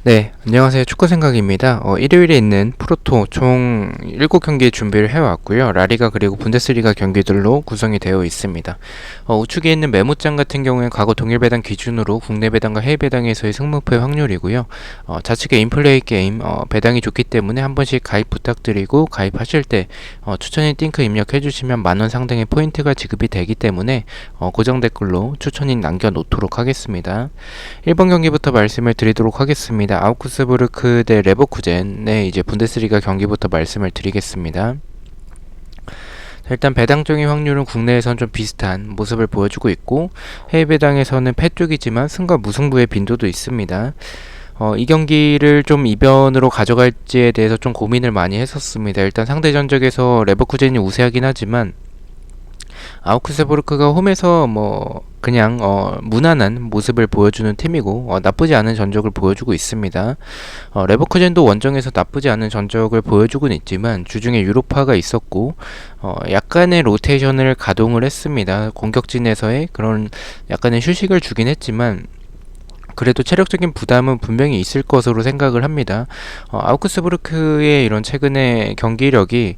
네, 안녕하세요. 축구생각입니다. 일요일에 있는 프로토 총 7경기 준비를 해왔고요. 라리가 그리고 분데스리가 경기들로 구성이 되어 있습니다. 우측에 있는 메모장 같은 경우에 과거 동일 배당 기준으로 국내 배당과 해외 배당에서의 승무표 확률이고요. 좌측에 인플레이 게임 배당이 좋기 때문에 한 번씩 가입 부탁드리고 가입하실 때 추천인 띵크 입력해 주시면 만원 상당의 포인트가 지급이 되기 때문에 고정 댓글로 추천인 남겨놓도록 하겠습니다. 1번 경기부터 말씀을 드리도록 하겠습니다. 아우크스부르크 대 레버쿠젠의 이제 분데스리가 경기부터 말씀을 드리겠습니다. 일단 배당 정의 확률은 국내에선 좀 비슷한 모습을 보여주고 있고 해외 배당에서는 패 쪽이지만 승과 무승부의 빈도도 있습니다. 이 경기를 좀 이변으로 가져갈지에 대해서 좀 고민을 많이 했었습니다. 일단 상대 전적에서 레버쿠젠이 우세하긴 하지만 아우크스부르크가 홈에서 그냥 무난한 모습을 보여주는 팀이고 나쁘지 않은 전적을 보여주고 있습니다. 레버쿠젠도 원정에서 나쁘지 않은 전적을 보여주고는 있지만 주중에 유로파가 있었고 약간의 로테이션을 가동을 했습니다. 공격진에서의 그런 약간의 휴식을 주긴 했지만 그래도 체력적인 부담은 분명히 있을 것으로 생각을 합니다. 아우크스부르크의 이런 최근의 경기력이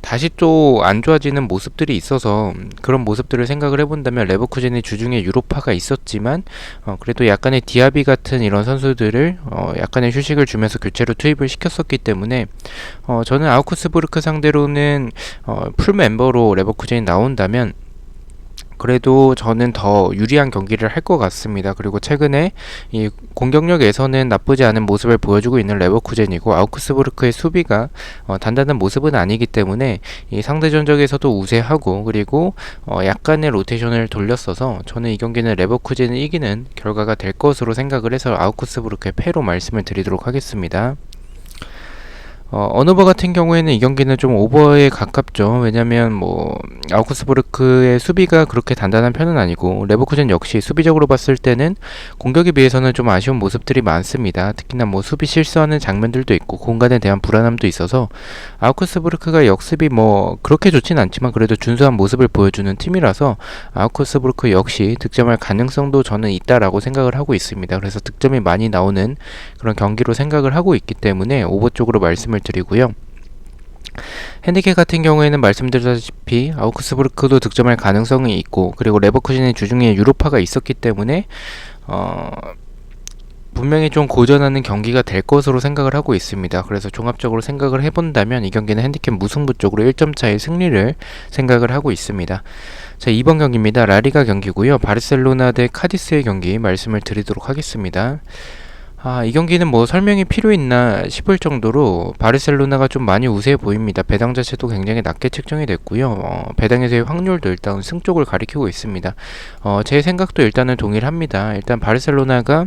다시 또 안 좋아지는 모습들이 있어서 그런 모습들을 생각을 해본다면 레버쿠젠의 주중에 유로파가 있었지만 그래도 약간의 디아비 같은 이런 선수들을 약간의 휴식을 주면서 교체로 투입을 시켰었기 때문에 저는 아우크스부르크 상대로는 풀 멤버로 레버쿠젠이 나온다면 그래도 저는 더 유리한 경기를 할 것 같습니다. 그리고 최근에 이 공격력에서는 나쁘지 않은 모습을 보여주고 있는 레버쿠젠이고 아우크스부르크의 수비가 단단한 모습은 아니기 때문에 이 상대 전적에서도 우세하고 그리고 약간의 로테이션을 돌렸어서 저는 이 경기는 레버쿠젠을 이기는 결과가 될 것으로 생각을 해서 아우크스부르크의 패로 말씀을 드리도록 하겠습니다. 언어버 같은 경우에는 이 경기는 좀 오버에 가깝죠. 왜냐면 아우크스부르크의 수비가 그렇게 단단한 편은 아니고 레버쿠젠 역시 수비적으로 봤을 때는 공격에 비해서는 좀 아쉬운 모습들이 많습니다. 특히나 수비 실수하는 장면들도 있고 공간에 대한 불안함도 있어서 아우크스부르크가 역습이 그렇게 좋진 않지만 그래도 준수한 모습을 보여주는 팀이라서 아우크스부르크 역시 득점할 가능성도 저는 있다라고 생각을 하고 있습니다. 그래서 득점이 많이 나오는 그런 경기로 생각을 하고 있기 때문에 오버 쪽으로 말씀을 드리고요. 핸디캡 같은 경우에는 말씀드렸다시피 아우크스부르크도 득점할 가능성이 있고 그리고 레버쿠젠의 주중에 유로파가 있었기 때문에 분명히 좀 고전하는 경기가 될 것으로 생각을 하고 있습니다. 그래서 종합적으로 생각을 해본다면 이 경기는 핸디캡 무승부 쪽으로 1점 차의 승리를 생각을 하고 있습니다. 자, 2번 경기입니다. 라리가 경기고요. 바르셀로나 대 카디스의 경기 말씀을 드리도록 하겠습니다. 이 경기는 설명이 필요 있나 싶을 정도로 바르셀로나가 좀 많이 우세해 보입니다. 배당 자체도 굉장히 낮게 책정이 됐고요. 배당에서의 확률도 일단 승 쪽을 가리키고 있습니다. 제 생각도 일단은 동일합니다. 일단 바르셀로나가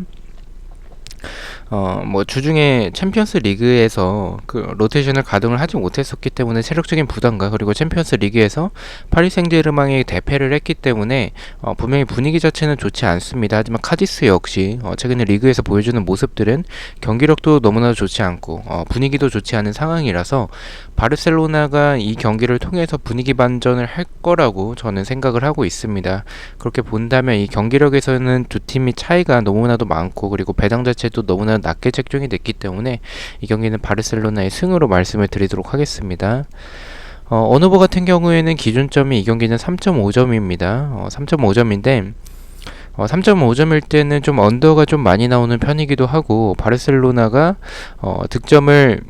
주중에 챔피언스 리그에서 그 로테이션을 가동을 하지 못했었기 때문에 체력적인 부담과 그리고 챔피언스 리그에서 파리 생제르맹에 대패를 했기 때문에 분명히 분위기 자체는 좋지 않습니다. 하지만 카디스 역시 최근에 리그에서 보여주는 모습들은 경기력도 너무나 좋지 않고 분위기도 좋지 않은 상황이라서 바르셀로나가 이 경기를 통해서 분위기 반전을 할 거라고 저는 생각을 하고 있습니다. 그렇게 본다면 이 경기력에서는 두 팀이 차이가 너무나도 많고 그리고 배당 자체도 너무나 낮게 책정이 됐기 때문에 이 경기는 바르셀로나의 승으로 말씀을 드리도록 하겠습니다. 언어버 같은 경우에는 기준점이 이 경기는 3.5점입니다. 3.5점인데 3.5점일 때는 좀 언더가 좀 많이 나오는 편이기도 하고 바르셀로나가 득점을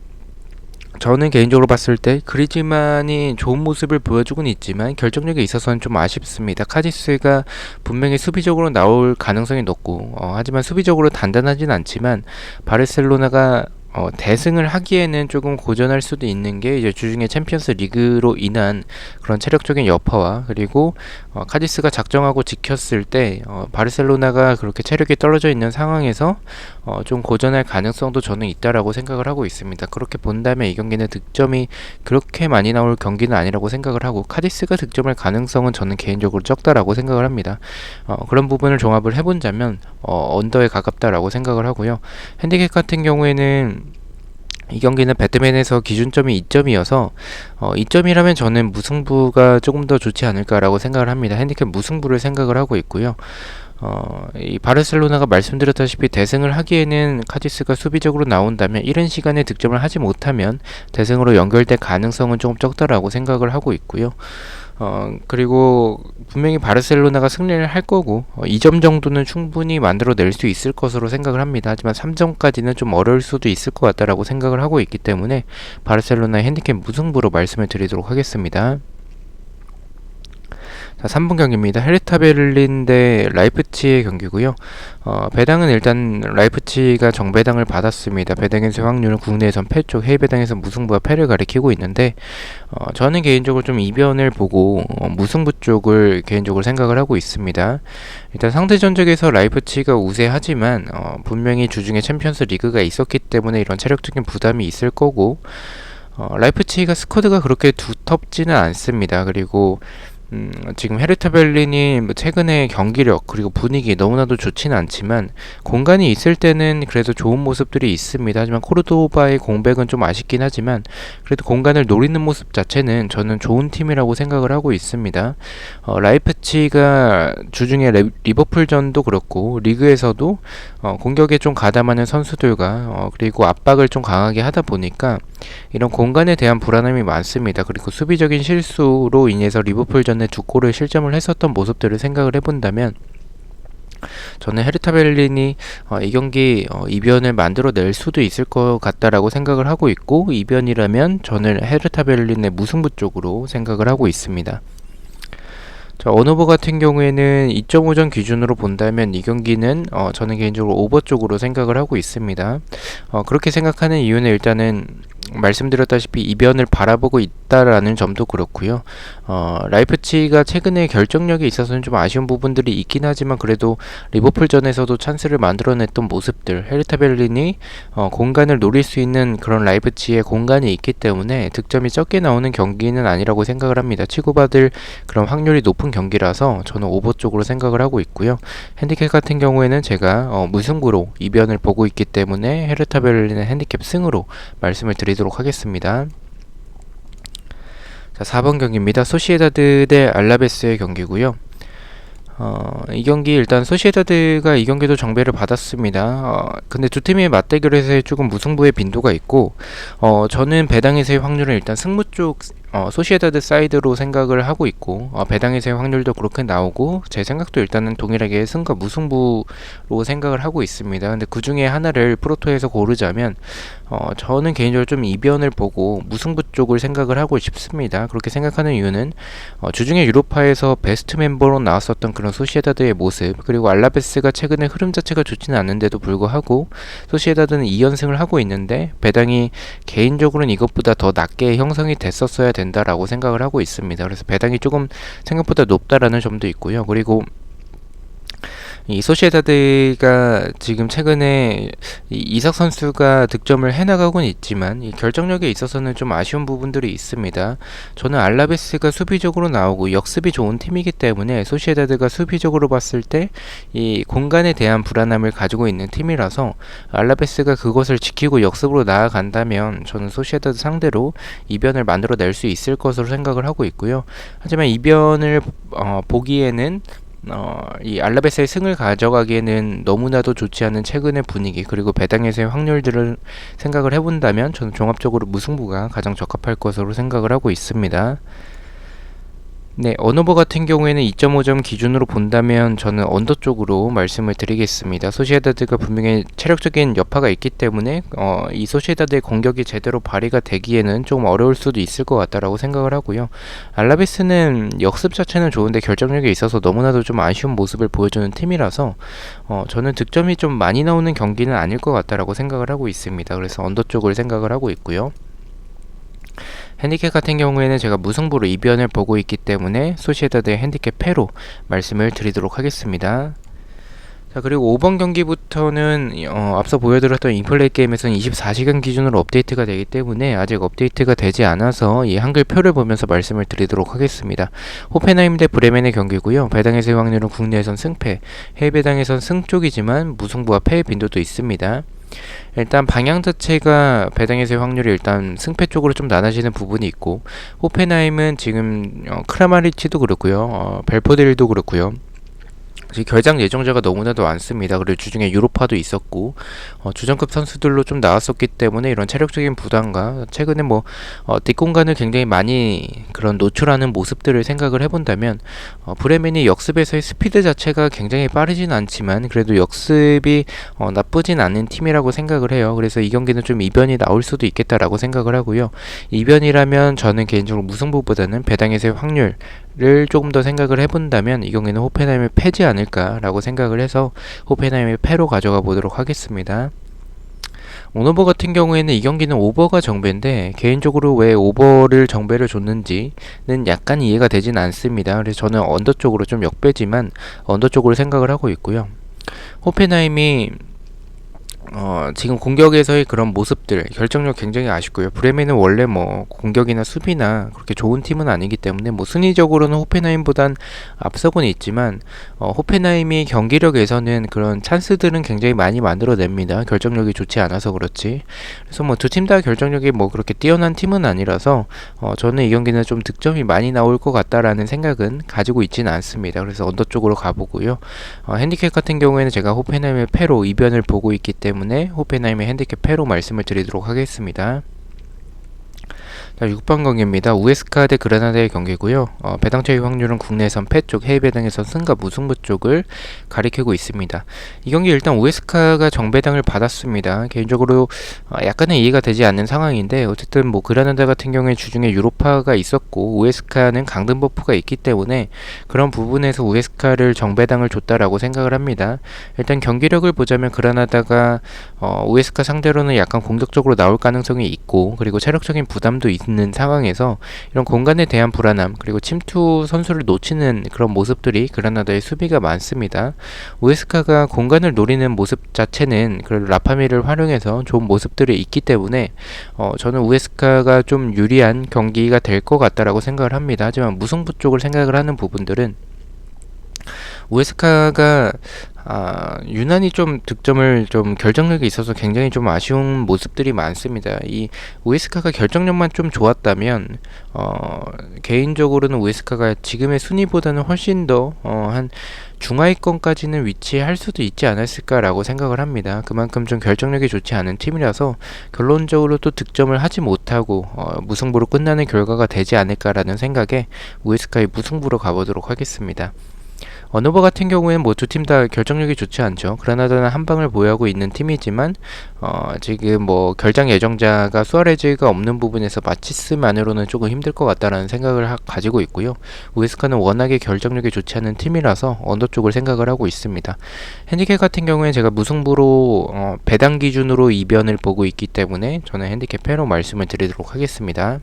저는 개인적으로 봤을 때 그리즈만이 좋은 모습을 보여주고는 있지만 결정력에 있어서는 좀 아쉽습니다. 카디스가 분명히 수비적으로 나올 가능성이 높고 하지만 수비적으로 단단하진 않지만 바르셀로나가 대승을 하기에는 조금 고전할 수도 있는 게 이제 주중에 챔피언스 리그로 인한 그런 체력적인 여파와 그리고 카디스가 작정하고 지켰을 때 바르셀로나가 그렇게 체력이 떨어져 있는 상황에서 좀 고전할 가능성도 저는 있다라고 생각을 하고 있습니다. 그렇게 본다면 이 경기는 득점이 그렇게 많이 나올 경기는 아니라고 생각을 하고 카디스가 득점할 가능성은 저는 개인적으로 적다라고 생각을 합니다. 그런 부분을 종합을 해본다면 언더에 가깝다라고 생각을 하고요. 핸디캡 같은 경우에는 이 경기는 배트맨에서 기준점이 2점이어서 2점이라면 저는 무승부가 조금 더 좋지 않을까라고 생각을 합니다. 핸디캡 무승부를 생각을 하고 있고요. 이 바르셀로나가 말씀드렸다시피 대승을 하기에는 카디스가 수비적으로 나온다면 이른 시간에 득점을 하지 못하면 대승으로 연결될 가능성은 조금 적다라고 생각을 하고 있고요. 그리고 분명히 바르셀로나가 승리를 할 거고 2점 정도는 충분히 만들어낼 수 있을 것으로 생각을 합니다. 하지만 3점까지는 좀 어려울 수도 있을 것 같다라고 생각을 하고 있기 때문에 바르셀로나의 핸디캡 무승부로 말씀을 드리도록 하겠습니다. 자, 3분 경기입니다. 헤르타 베를린 대 라이프치히의 경기고요. 배당은 일단 라이프치히가 정배당을 받았습니다. 배당에서의 확률은 국내에선 패쪽, 해외 배당에선 무승부와 패를 가리키고 있는데 저는 개인적으로 좀 이변을 보고 무승부 쪽을 개인적으로 생각을 하고 있습니다. 일단 상대 전적에서 라이프치히가 우세하지만 분명히 주중에 챔피언스 리그가 있었기 때문에 이런 체력적인 부담이 있을 거고 라이프치히가 스쿼드가 그렇게 두텁지는 않습니다. 그리고 지금 헤르타 베를린이 최근에 경기력 그리고 분위기 너무나도 좋지는 않지만 공간이 있을 때는 그래도 좋은 모습들이 있습니다. 하지만 코르도바의 공백은 좀 아쉽긴 하지만 그래도 공간을 노리는 모습 자체는 저는 좋은 팀이라고 생각을 하고 있습니다. 라이프치히가 주중에 리버풀전도 그렇고 리그에서도 공격에 좀 가담하는 선수들과 그리고 압박을 좀 강하게 하다 보니까 이런 공간에 대한 불안함이 많습니다. 그리고 수비적인 실수로 인해서 리버풀전에 2골을 실점을 했었던 모습들을 생각을 해본다면 저는 헤르타 베를린이 이 경기 이변을 만들어낼 수도 있을 것 같다라고 생각을 하고 있고 이변이라면 저는 헤르타 베를린의 무승부 쪽으로 생각을 하고 있습니다. 자, 언어버 같은 경우에는 2.5점 기준으로 본다면 이 경기는 저는 개인적으로 오버 쪽으로 생각을 하고 있습니다. 그렇게 생각하는 이유는 일단은 말씀드렸다시피 이변을 바라보고 있다라는 점도 그렇고요. 라이프치히가 최근에 결정력에 있어서는 좀 아쉬운 부분들이 있긴 하지만 그래도 리버풀전에서도 찬스를 만들어냈던 모습들, 헤르타 베를린이 공간을 노릴 수 있는 그런 라이프치히의 공간이 있기 때문에 득점이 적게 나오는 경기는 아니라고 생각을 합니다. 치고받을 그런 확률이 높은 경기라서 저는 오버 쪽으로 생각을 하고 있고요. 핸디캡 같은 경우에는 제가 무승부로 이변을 보고 있기 때문에 헤르타 베를린의 핸디캡 승으로 말씀을 드리도록 하겠습니다. 자, 4번 경기입니다. 소시에다드 대 알라베스의 경기고요. 이 경기 일단 소시에다드가 이 경기도 정배를 받았습니다. 근데 두 팀의 맞대결에서 조금 무승부의 빈도가 있고 저는 배당에서의 확률은 일단 승부 쪽 소시에다드 사이드로 생각을 하고 있고 배당에서의 확률도 그렇게 나오고 제 생각도 일단은 동일하게 승과 무승부로 생각을 하고 있습니다. 근데 그 중에 하나를 프로토에서 고르자면 저는 개인적으로 좀 이변을 보고 무승부 쪽을 생각을 하고 싶습니다. 그렇게 생각하는 이유는 주중에 유로파에서 베스트 멤버로 나왔었던 그런 소시에다드의 모습 그리고 알라베스가 최근에 흐름 자체가 좋지는 않은데도 불구하고 소시에다드는 2연승을 하고 있는데 배당이 개인적으로는 이것보다 더 낮게 형성이 됐었어야 된다라고 생각을 하고 있습니다. 그래서 배당이 조금 생각보다 높다라는 점도 있고요. 그리고 이 소시에다드가 지금 최근에 이삭 선수가 득점을 해나가고는 있지만 이 결정력에 있어서는 좀 아쉬운 부분들이 있습니다. 저는 알라베스가 수비적으로 나오고 역습이 좋은 팀이기 때문에 소시에다드가 수비적으로 봤을 때 이 공간에 대한 불안함을 가지고 있는 팀이라서 알라베스가 그것을 지키고 역습으로 나아간다면 저는 소시에다드 상대로 이변을 만들어낼 수 있을 것으로 생각을 하고 있고요. 하지만 이변을 보기에는 이 알라베스의 승을 가져가기에는 너무나도 좋지 않은 최근의 분위기 그리고 배당에서의 확률들을 생각을 해본다면 저는 종합적으로 무승부가 가장 적합할 것으로 생각을 하고 있습니다. 네, 언어버 같은 경우에는 2.5점 기준으로 본다면 저는 언더 쪽으로 말씀을 드리겠습니다. 소시에다드가 분명히 체력적인 여파가 있기 때문에 이 소시에다드의 공격이 제대로 발휘가 되기에는 조금 어려울 수도 있을 것 같다라고 생각을 하고요. 알라베스는 역습 자체는 좋은데 결정력에 있어서 너무나도 좀 아쉬운 모습을 보여주는 팀이라서 저는 득점이 좀 많이 나오는 경기는 아닐 것 같다라고 생각을 하고 있습니다. 그래서 언더 쪽을 생각을 하고 있고요. 핸디캡 같은 경우에는 제가 무승부로 이변을 보고 있기 때문에 소시에다드의 핸디캡 패로 말씀을 드리도록 하겠습니다. 자, 그리고 5번 경기부터는 앞서 보여드렸던 인플레이 게임에서는 24시간 기준으로 업데이트가 되기 때문에 아직 업데이트가 되지 않아서 이 한글 표를 보면서 말씀을 드리도록 하겠습니다. 호펜하임 대 브레멘의 경기고요. 배당에서의 확률은 국내에선 승패, 해외 배당에선 승 쪽이지만 무승부와 패의 빈도도 있습니다. 일단 방향 자체가 배당에서의 확률이 일단 승패 쪽으로 좀 나눠지는 부분이 있고 호펜하임은 지금 크라마리치도 그렇고요. 벨포데일도 그렇고요. 지금 결장 예정자가 너무나도 많습니다. 그리고 주중에 유로파도 있었고 주전급 선수들로 좀 나왔었기 때문에 이런 체력적인 부담과 최근에 뒷공간을 굉장히 많이 그런 노출하는 모습들을 생각을 해본다면 브레멘이 역습에서의 스피드 자체가 굉장히 빠르진 않지만 그래도 역습이 나쁘진 않은 팀이라고 생각을 해요. 그래서 이 경기는 좀 이변이 나올 수도 있겠다라고 생각을 하고요. 이변이라면 저는 개인적으로 무승부보다는 배당에서의 확률 를 조금 더 생각을 해본다면 이 경기는 호펜하임을 패지 않을까라고 생각을 해서 호펜하임의 패로 가져가 보도록 하겠습니다. 온오버 같은 경우에는 이 경기는 오버가 정배인데 개인적으로 왜 오버를 정배를 줬는지는 약간 이해가 되진 않습니다. 그래서 저는 언더 쪽으로 좀 역배지만 언더 쪽으로 생각을 하고 있고요. 호펜하임이 지금 공격에서의 그런 모습들 결정력 굉장히 아쉽고요. 브레멘은 원래 공격이나 수비나 그렇게 좋은 팀은 아니기 때문에 순위적으로는 호펜하임보단 앞서고는 있지만 호펜하임이 경기력에서는 그런 찬스들은 굉장히 많이 만들어냅니다. 결정력이 좋지 않아서 그렇지. 그래서 두 팀 다 결정력이 그렇게 뛰어난 팀은 아니라서 저는 이 경기는 좀 득점이 많이 나올 것 같다라는 생각은 가지고 있지는 않습니다. 그래서 언더 쪽으로 가보고요. 핸디캡 같은 경우에는 제가 호펜하임의 패로 이변을 보고 있기 때문에 호펜하임의 핸디캡 패로 말씀을 드리도록 하겠습니다. 자, 6번 경기입니다. 우에스카 대 그라나다의 경기고요. 배당 차이 확률은 국내선 패 쪽, 해외 배당에서 승과 무승부 쪽을 가리키고 있습니다. 이 경기 일단 우에스카가 정배당을 받았습니다. 개인적으로 약간은 이해가 되지 않는 상황인데 어쨌든 그라나다 같은 경우에 주중에 유로파가 있었고 우에스카는 강등 버프가 있기 때문에 그런 부분에서 우에스카를 정배당을 줬다라고 생각을 합니다. 일단 경기력을 보자면 그라나다가 우에스카 상대로는 약간 공격적으로 나올 가능성이 있고 그리고 체력적인 부담도 있는 상황에서 이런 공간에 대한 불안함 그리고 침투 선수를 놓치는 그런 모습들이 그라나다의 수비가 많습니다. 우에스카가 공간을 노리는 모습 자체는 그래도 라파미를 활용해서 좋은 모습들이 있기 때문에 저는 우에스카가 좀 유리한 경기가 될 것 같다라고 생각을 합니다. 하지만 무승부 쪽을 생각을 하는 부분들은 우에스카가 유난히 좀 득점을 좀 결정력이 있어서 굉장히 좀 아쉬운 모습들이 많습니다. 이 우에스카가 결정력만 좀 좋았다면 개인적으로는 우에스카가 지금의 순위보다는 훨씬 더 한 중하위권까지는 위치할 수도 있지 않았을까라고 생각을 합니다. 그만큼 좀 결정력이 좋지 않은 팀이라서 결론적으로 또 득점을 하지 못하고 무승부로 끝나는 결과가 되지 않을까라는 생각에 우에스카의 무승부로 가보도록 하겠습니다. 언오버 같은 경우에는 두 팀 다 결정력이 좋지 않죠. 그라나다는 한 방을 보유하고 있는 팀이지만 지금 결장 예정자가 수아레즈가 없는 부분에서 마치스만으로는 조금 힘들 것 같다라는 생각을 가지고 있고요. 우에스카는 워낙에 결정력이 좋지 않은 팀이라서 언더 쪽을 생각을 하고 있습니다. 핸디캡 같은 경우에 제가 무승부로 배당 기준으로 이변을 보고 있기 때문에 저는 핸디캡 패로 말씀을 드리도록 하겠습니다.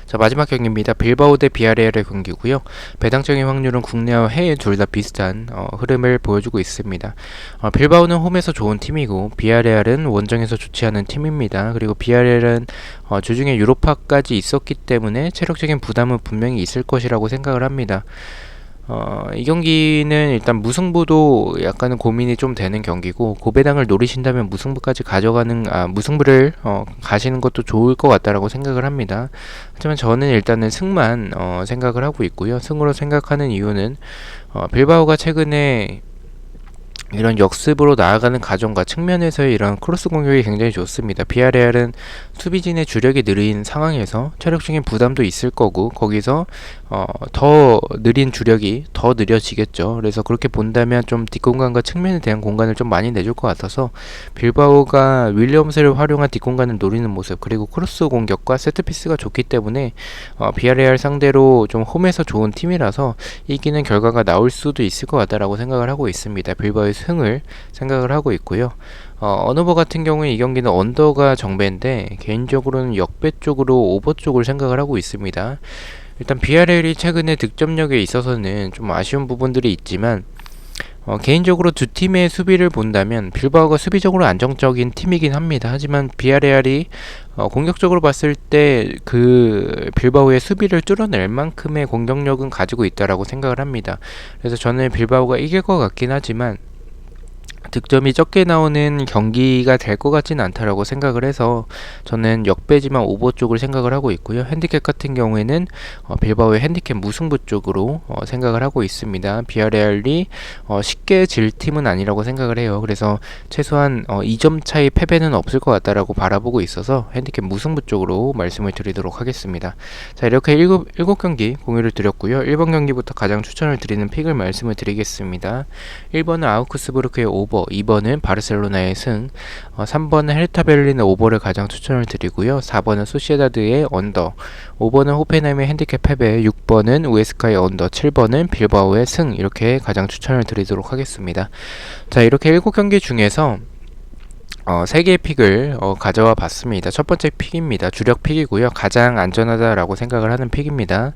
자, 마지막 경기입니다. 빌바오 대 비아레알의 경기고요. 배당적인 확률은 국내와 해외 둘 다 비슷한 흐름을 보여주고 있습니다. 빌바오는 홈에서 좋은 팀이고 비아레알은 원정에서 좋지 않은 팀입니다. 그리고 비아레알은 주중에 유로파까지 있었기 때문에 체력적인 부담은 분명히 있을 것이라고 생각을 합니다. 이 경기는 일단 무승부도 약간은 고민이 좀 되는 경기고 고배당을 노리신다면 무승부까지 무승부를 가시는 것도 좋을 것 같다라고 생각을 합니다. 하지만 저는 일단은 승만 생각을 하고 있고요. 승으로 생각하는 이유는 빌바오가 최근에 이런 역습으로 나아가는 과정과 측면에서의 이런 크로스 공격이 굉장히 좋습니다. 비아레알은 수비진의 주력이 느린 상황에서 체력적인 부담도 있을 거고 거기서 더 느린 주력이 더 느려지겠죠. 그래서 그렇게 본다면 좀 뒷공간과 측면에 대한 공간을 좀 많이 내줄 것 같아서 빌바오가 윌리엄스를 활용한 뒷공간을 노리는 모습 그리고 크로스 공격과 세트피스가 좋기 때문에 비아레알 상대로 좀 홈에서 좋은 팀이라서 이기는 결과가 나올 수도 있을 것 같다라고 생각을 하고 있습니다. 빌바오의 승을 생각을 하고 있고요. 언오버 같은 경우에 이 경기는 언더가 정배인데 개인적으로는 역배 쪽으로 오버 쪽을 생각을 하고 있습니다. 일단 비아레알이 최근에 득점력에 있어서는 좀 아쉬운 부분들이 있지만 개인적으로 두 팀의 수비를 본다면 빌바오가 수비적으로 안정적인 팀이긴 합니다. 하지만 비아레알이 공격적으로 봤을 때 그 빌바오의 수비를 뚫어낼 만큼의 공격력은 가지고 있다라고 생각을 합니다. 그래서 저는 빌바오가 이길 것 같긴 하지만 득점이 적게 나오는 경기가 될 것 같지는 않다라고 생각을 해서 저는 역배지만 오버 쪽을 생각을 하고 있고요. 핸디캡 같은 경우에는 빌바오의 핸디캡 무승부 쪽으로 생각을 하고 있습니다. 비아레알이 쉽게 질 팀은 아니라고 생각을 해요. 그래서 최소한 2점 차이 패배는 없을 것 같다라고 바라보고 있어서 핸디캡 무승부 쪽으로 말씀을 드리도록 하겠습니다. 자, 이렇게 7경기 공유를 드렸고요. 1번 경기부터 가장 추천을 드리는 픽을 말씀을 드리겠습니다. 1번은 아우크스부르크의 오버, 2번은 바르셀로나의 승, 3번은 헤르타 베를린의 오버를 가장 추천을 드리고요. 4번은 소시에다드의 언더, 5번은 호펜하임의 핸디캡 패배, 6번은 우에스카의 언더, 7번은 빌바오의 승, 이렇게 가장 추천을 드리도록 하겠습니다. 자, 이렇게 7경기 중에서 3개의 픽을 가져와 봤습니다. 첫 번째 픽입니다. 주력 픽이고요. 가장 안전하다라고 생각을 하는 픽입니다.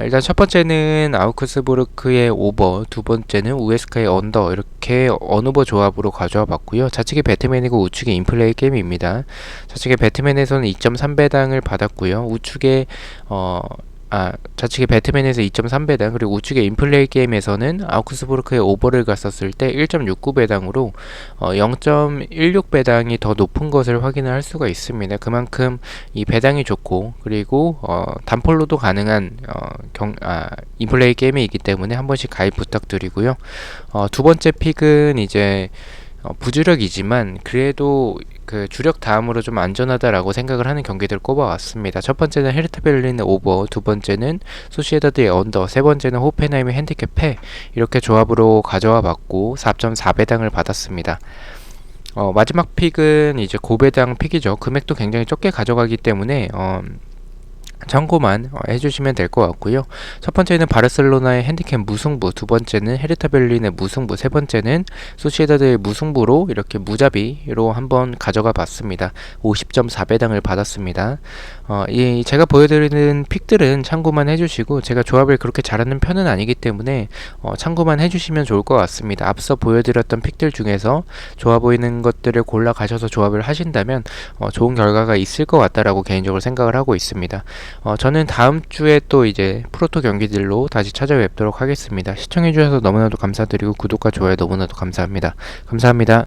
일단 첫 번째는 아우크스부르크의 오버, 두 번째는 우에스카의 언더, 이렇게 언오버 조합으로 가져와 봤고요. 좌측이 배트맨이고 우측이 인플레이 게임입니다. 좌측의 배트맨에서는 2.3배당을 받았고요. 우측의 좌측의 배트맨에서 2.3배당, 그리고 우측의 인플레이 게임에서는 아우크스부르크의 오버를 갔었을 때 1.69배당으로 0.16배당이 더 높은 것을 확인을 할 수가 있습니다. 그만큼 이 배당이 좋고, 그리고 단폴로도 가능한 인플레이 게임이 있기 때문에 한 번씩 가입 부탁드리고요. 두 번째 픽은 이제 부주력이지만 그래도 그 주력 다음으로 좀 안전하다라고 생각을 하는 경기들을 꼽아왔습니다. 첫 번째는 헤르타 베를린의 오버, 두 번째는 소시에다드의 언더, 세 번째는 호펜하임의 핸디캡 패, 이렇게 조합으로 가져와 봤고 4.4배당을 받았습니다. 마지막 픽은 이제 고배당 픽이죠. 금액도 굉장히 적게 가져가기 때문에 참고만 해주시면 될 것 같고요. 첫 번째는 바르셀로나의 핸디캡 무승부, 두 번째는 헤르타 베를린의 무승부, 세 번째는 소시에다드의 무승부로 이렇게 무자비로 한번 가져가 봤습니다. 50.4배당을 받았습니다. 제가 보여드리는 픽들은 참고만 해주시고, 제가 조합을 그렇게 잘하는 편은 아니기 때문에 참고만 해주시면 좋을 것 같습니다. 앞서 보여드렸던 픽들 중에서 좋아 보이는 것들을 골라 가셔서 조합을 하신다면 좋은 결과가 있을 것 같다라고 개인적으로 생각을 하고 있습니다. 저는 다음 주에 또 이제 프로토 경기들로 다시 찾아뵙도록 하겠습니다. 시청해주셔서 너무나도 감사드리고 구독과 좋아요 너무나도 감사합니다. 감사합니다.